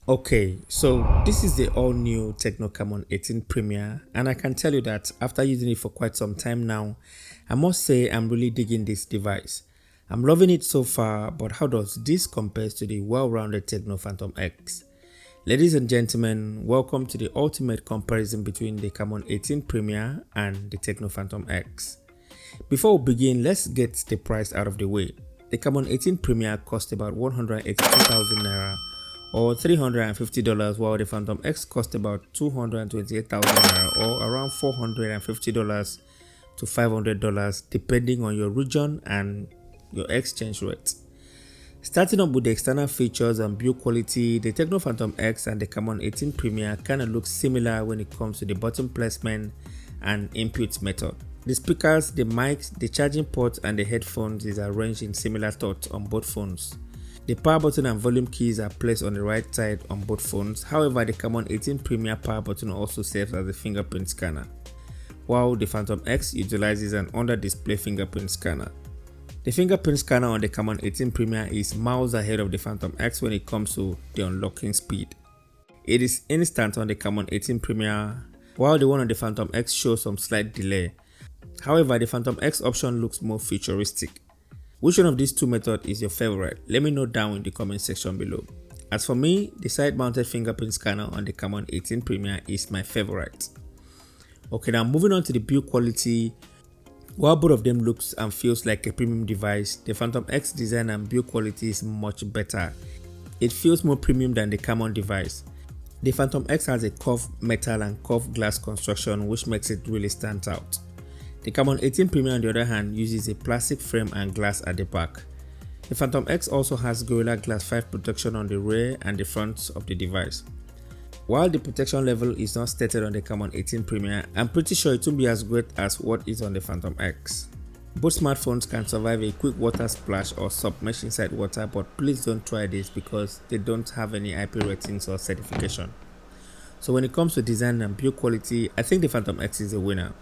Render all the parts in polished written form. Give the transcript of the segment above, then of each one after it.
Okay, so this is the all-new Tecno Camon 18 Premier, and I can tell you that after using it for quite some time now, I must say I'm really digging this device. I'm loving it so far, but how does this compare to the well-rounded Tecno Phantom X? Ladies and gentlemen, welcome to the ultimate comparison between the Camon 18 Premier and the Tecno Phantom X. Before we begin, let's get the price out of the way. The Camon 18 Premier cost about 182,000 Naira or $350, while the Phantom X cost about 228,000 Naira or around $450 to $500 depending on your region and your exchange rate. Starting up with the external features and build quality, the Tecno Phantom X and the Camon 18 Premier kinda look similar when it comes to the button placement and input method. The speakers, the mics, the charging port and the headphones is arranged in similar thoughts on both phones. The power button and volume keys are placed on the right side on both phones. However, the Camon 18 Premier power button also serves as a fingerprint scanner, while the Phantom X utilizes an under-display fingerprint scanner. The fingerprint scanner on the Camon 18 Premier is miles ahead of the Phantom X when it comes to the unlocking speed. It is instant on the Camon 18 Premier, while the one on the Phantom X shows some slight delay. However, the Phantom X option looks more futuristic. Which one of these two methods is your favorite? Let me know down in the comment section below. As for me, the side-mounted fingerprint scanner on the Camon 18 Premier is my favorite. Okay, now moving on to the build quality. While both of them looks and feels like a premium device, the Phantom X design and build quality is much better. It feels more premium than the Camon device. The Phantom X has a curved metal and curved glass construction which makes it really stand out. The Camon 18 Premier on the other hand uses a plastic frame and glass at the back. The Phantom X also has Gorilla Glass 5 protection on the rear and the front of the device. While the protection level is not stated on the Camon 18 Premier, I'm pretty sure it won't be as great as what is on the Phantom X. Both smartphones can survive a quick water splash or submerge inside water, but please don't try this because they don't have any IP ratings or certification. So when it comes to design and build quality, I think the Phantom X is a winner.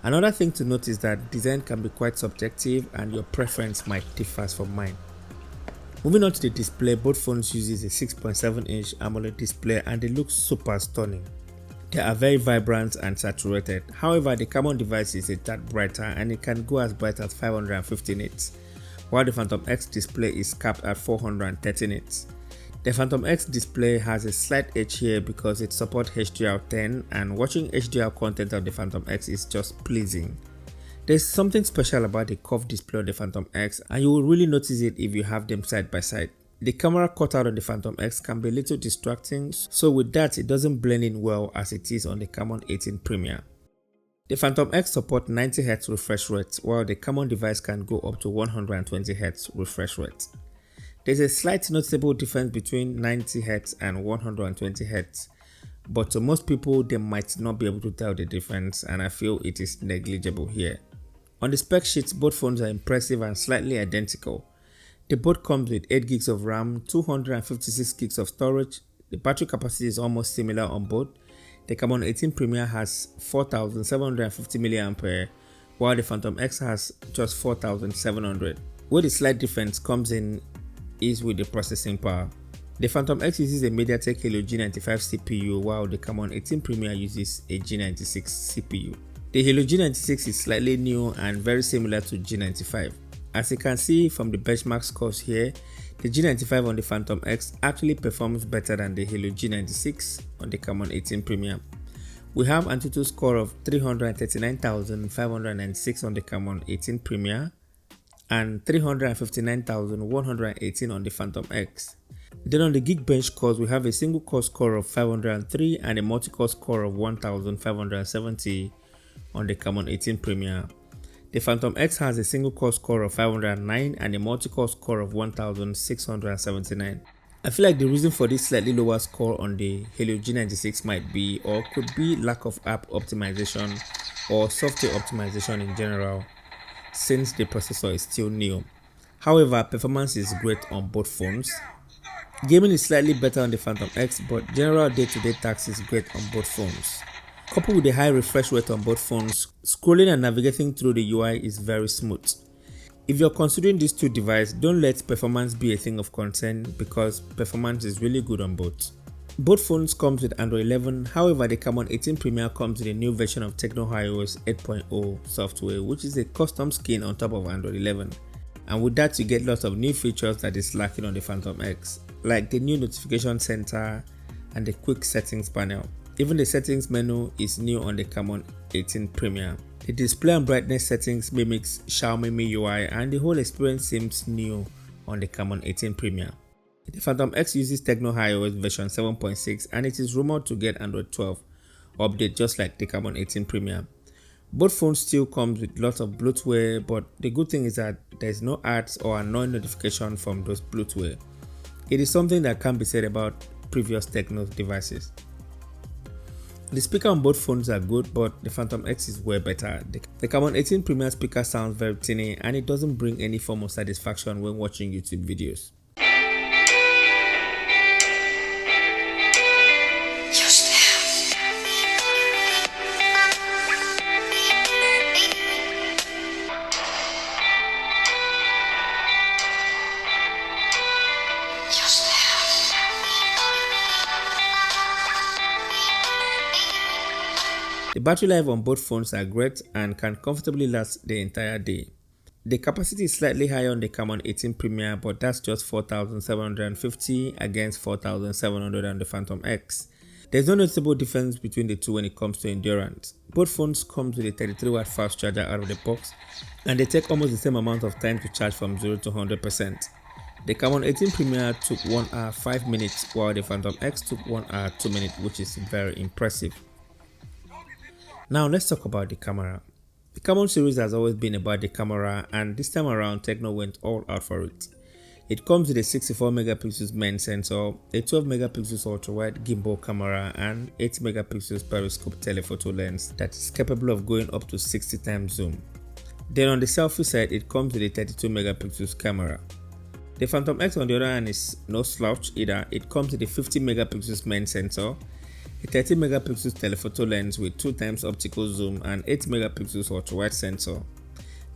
Another thing to note is that design can be quite subjective and your preference might differ from mine. Moving on to the display, both phones uses a 6.7-inch AMOLED display and they look super stunning. They are very vibrant and saturated. However, the Camon device is a tad brighter and it can go as bright as 550 nits, while the Phantom X display is capped at 430 nits. The Phantom X display has a slight edge here because it supports HDR10 and watching HDR content of the Phantom X is just pleasing. There's something special about the curved display of the Phantom X and you will really notice it if you have them side by side. The camera cutout on the Phantom X can be a little distracting, so with that it doesn't blend in well as it is on the Camon 18 Premier. The Phantom X supports 90Hz refresh rate while the Camon device can go up to 120Hz refresh rate. There's a slight noticeable difference between 90Hz and 120Hz, but to most people they might not be able to tell the difference and I feel it is negligible here. On the spec sheets, both phones are impressive and slightly identical. The both comes with 8 GB of RAM, 256 GB of storage. The battery capacity is almost similar on both. The Camon 18 Premier has 4750 mAh while the Phantom X has just 4700. Where the slight difference comes in is with the processing power. The Phantom X uses a MediaTek Helio G95 CPU while the Camon 18 Premier uses a G96 CPU. The Helio G96 is slightly new and very similar to G95. As you can see from the benchmark scores here, the G95 on the Phantom X actually performs better than the Helio G96 on the Camon 18 Premier. We have Antutu score of 339,596 on the Camon 18 Premier and 359,118 on the Phantom X. Then on the Geekbench scores, we have a single core score of 503 and a multi-core score of 1,570 on the Camon 18 Premier. The Phantom X has a single core score of 509 and a multi-core score of 1,679. I feel like the reason for this slightly lower score on the Helio G96 might be or could be lack of app optimization or software optimization in general, since the processor is still new. However, performance is great on both phones. Gaming is slightly better on the Phantom X, but general day-to-day tasks is great on both phones. Coupled with the high refresh rate on both phones, scrolling and navigating through the UI is very smooth. If you're considering these two devices, don't let performance be a thing of concern because performance is really good on both. Both phones comes with Android 11, however the Camon 18 Premier comes with a new version of Tecno iOS 8.0 software, which is a custom skin on top of Android 11. And with that you get lots of new features that is lacking on the Phantom X, like the new notification center and the quick settings panel. Even the settings menu is new on the Camon 18 Premier. The display and brightness settings mimics Xiaomi MIUI and the whole experience seems new on the Camon 18 Premier. The Phantom X uses Tecno iOS version 7.6 and it is rumored to get Android 12 update just like the Camon 18 Premier. Both phones still comes with lots of Bluetooth, but the good thing is that there is no ads or annoying notification from those Bluetooth. It is something that can be said about previous Tecno devices. The speaker on both phones are good, but the Phantom X is way better. The Camon 18 Premier speaker sounds very tinny and it doesn't bring any form of satisfaction when watching YouTube videos. The battery life on both phones are great and can comfortably last the entire day. The capacity is slightly higher on the Camon 18 Premier, but that's just 4,750 against 4,700 on the Phantom X. There's no noticeable difference between the two when it comes to endurance. Both phones come with a 33-watt fast charger out of the box and they take almost the same amount of time to charge from 0 to 100%. The Camon 18 Premier took 1 hour 5 minutes while the Phantom X took 1 hour 2 minutes, which is very impressive. Now let's talk about the camera. The Camon series has always been about the camera and this time around Tecno went all out for it. It comes with a 64 megapixels main sensor, a 12 megapixels ultra-wide gimbal camera and 8 megapixels periscope telephoto lens that is capable of going up to 60 times zoom. Then on the selfie side it comes with a 32 megapixels camera. The Phantom X on the other hand is no slouch either. It comes with a 50 megapixels main sensor, a 30 megapixels telephoto lens with 2 times optical zoom and 8 megapixels ultra-wide sensor.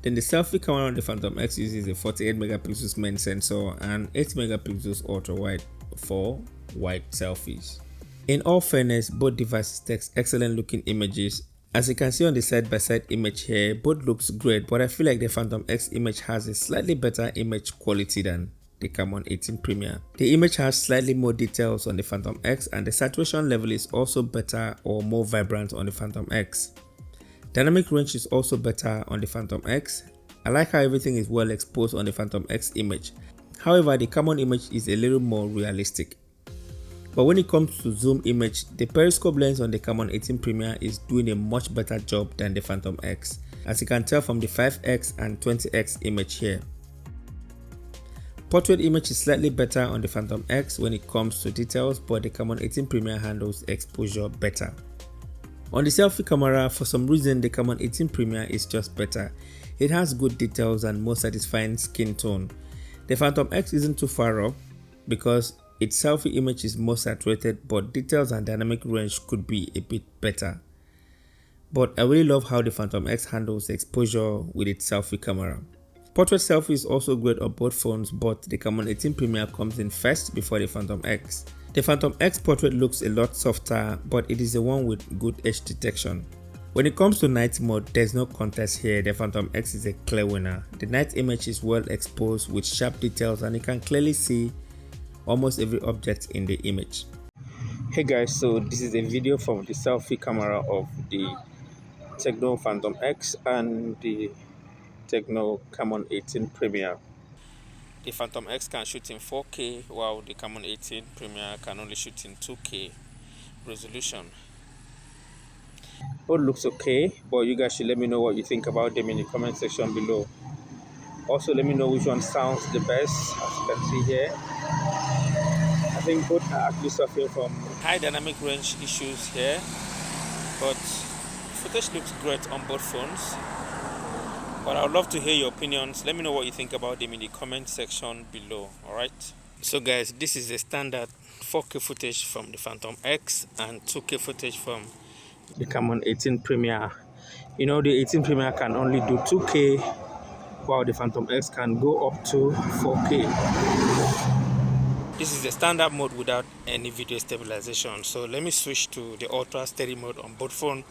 Then the selfie camera on the Phantom X uses a 48 megapixels main sensor and 8 megapixels ultra-wide for wide selfies. In all fairness, both devices take excellent looking images. As you can see on the side-by-side image here, both looks great, but I feel like the Phantom X image has a slightly better image quality than the Camon 18 Premier. The image has slightly more details on the Phantom X and the saturation level is also better or more vibrant on the Phantom X. Dynamic range is also better on the Phantom X. I like how everything is well exposed on the Phantom X image. However, the Camon image is a little more realistic. But when it comes to zoom image, the periscope lens on the Camon 18 Premier is doing a much better job than the Phantom X, as you can tell from the 5x and 20x image here. Portrait image is slightly better on the Phantom X when it comes to details, but the Camon 18 Premier handles exposure better. On the selfie camera, for some reason the Camon 18 Premier is just better. It has good details and more satisfying skin tone. The Phantom X isn't too far off because its selfie image is more saturated, but details and dynamic range could be a bit better. But I really love how the Phantom X handles exposure with its selfie camera. Portrait selfie is also great on both phones, but the Camon 18 Premier comes in first before the Phantom X. The Phantom X portrait looks a lot softer, but it is the one with good edge detection. When it comes to night mode, there's no contest here. The Phantom X is a clear winner. The night image is well exposed with sharp details and you can clearly see almost every object in the image. Hey guys, so this is a video from the selfie camera of the Tecno Phantom X and the Tecno Camon 18 Premier. The Phantom X can shoot in 4K while the Camon 18 Premier can only shoot in 2K resolution. Both looks okay, but you guys should let me know what you think about them in the comment section below. Also let me know which one sounds the best. As you can see here, I think both are actually suffering from high dynamic range issues here, but footage looks great on both phones. But I would love to hear your opinions. Let me know what you think about them in the comment section below. Alright. So guys, this is the standard 4K footage from the Phantom X and 2K footage from the Camon 18 Premier. You know, the 18 Premier can only do 2K, while the Phantom X can go up to 4K. This is the standard mode without any video stabilization. So let me switch to the ultra steady mode on both phones.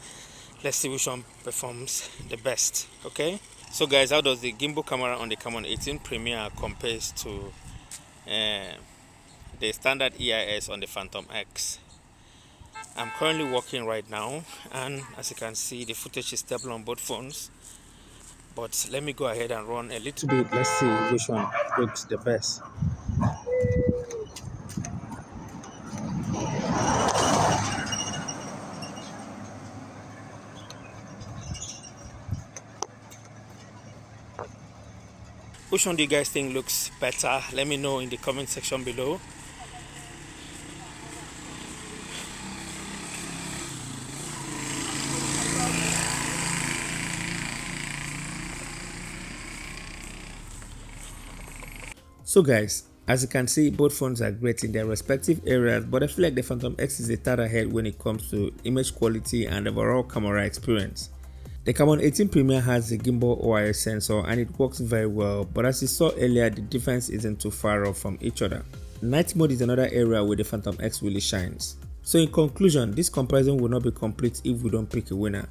Let's see which one performs the best. Okay, so guys, how does the gimbal camera on the Camon 18 Premier compares to the standard EIS on the Phantom X? I'm currently working right now, and as you can see, the footage is stable on both phones. But let me go ahead and run a little bit. Let's see which one looks the best. Which one do you guys think looks better? Let me know in the comment section below. So guys, as you can see, both phones are great in their respective areas, but I feel like the Phantom X is a tad ahead when it comes to image quality and overall camera experience. The Camon 18 Premier has a gimbal OIS sensor and it works very well, but as you saw earlier, the difference isn't too far off from each other. Night mode is another area where the Phantom X really shines. So in conclusion, this comparison will not be complete if we don't pick a winner.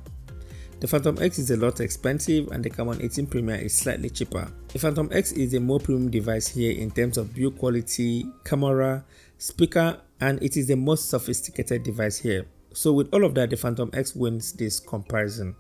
The Phantom X is a lot expensive and the Camon 18 Premier is slightly cheaper. The Phantom X is a more premium device here in terms of build quality, camera, speaker, and it is the most sophisticated device here. So with all of that, the Phantom X wins this comparison.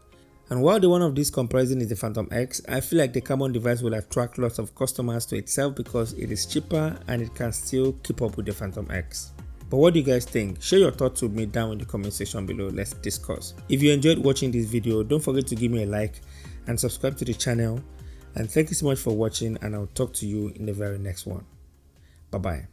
And while the one of these comparison is the Phantom X, I feel like the Camon device will attract lots of customers to itself because it is cheaper and it can still keep up with the Phantom X. But what do you guys think? Share your thoughts with me down in the comment section below. Let's discuss. If you enjoyed watching this video, don't forget to give me a like and subscribe to the channel. And thank you so much for watching, and I'll talk to you in the very next one. Bye bye.